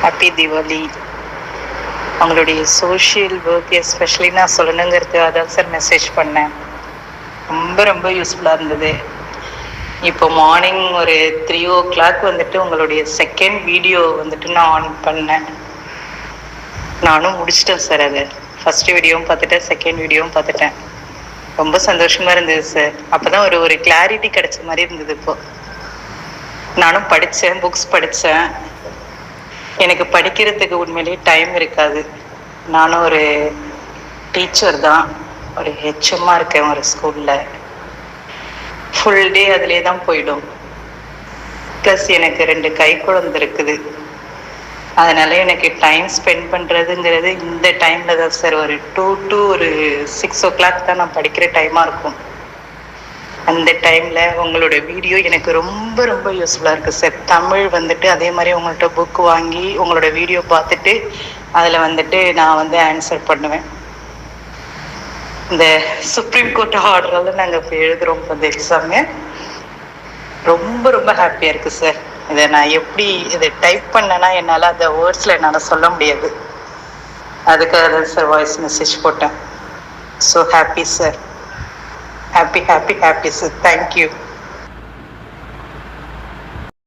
Happy Deepavali. அவங்களுடைய social work especially நான் சொல்லணுங்கிறதுக்காக தான் சார் மெசேஜ் பண்ணேன். ரொம்ப ரொம்ப யூஸ்ஃபுல்லாக இருந்தது. இப்போ மார்னிங் ஒரு 3 o'clock வந்துட்டு உங்களுடைய செகண்ட் வீடியோ வந்துட்டு நான் ஆன் பண்ணேன். நானும் முடிச்சிட்டேன் சார். அது ஃபர்ஸ்ட் வீடியோவும் பார்த்துட்டேன், செகண்ட் வீடியோவும் பார்த்துட்டேன். ரொம்ப சந்தோஷமா இருந்தது சார். அப்போதான் ஒரு கிளாரிட்டி கிடைச்ச மாதிரி இருந்தது. இப்போ நானும் படித்தேன், புக்ஸ் படித்தேன். எனக்கு படிக்கிறதுக்கு உண்மையிலேயே டைம் இருக்காது. நானும் ஒரு டீச்சர் தான், ஒரு ஹெச்எம்மாக இருக்கேன் ஒரு ஸ்கூலில். ஃபுல் டே அதிலே தான் போயிடும். ப்ளஸ் எனக்கு 2 கை குழந்தை இருக்குது. அதனால எனக்கு டைம் ஸ்பெண்ட் பண்ணுறதுங்கிறது இந்த டைமில் தான் சார். ஒரு 2 to 6 o'clock தான் நான் படிக்கிற டைமாக இருக்கும். அந்த டைமில் உங்களோட வீடியோ எனக்கு ரொம்ப ரொம்ப யூஸ்ஃபுல்லாக இருக்குது சார். தமிழ் வந்துட்டு அதே மாதிரி உங்கள்கிட்ட புக் வாங்கி உங்களோட வீடியோ பார்த்துட்டு அதில் வந்துட்டு நான் வந்து ஆன்சர் பண்ணுவேன். இந்த சுப்ரீம் கோர்ட் ஆர்டரெல்லாம் நாங்கள் இப்போ எழுதுகிறோம் இந்த எக்ஸாமு. ரொம்ப ரொம்ப ஹாப்பியாக இருக்குது சார். இதை நான் எப்படி இதை டைப் பண்ணேன்னா என்னால் அந்த வேர்ட்ஸில் என்னால் சொல்ல முடியாது. அதுக்காக தான் சார் வாய்ஸ் மெசேஜ் போட்டேன். So happy sir. Happy happy happy sir. Thank you.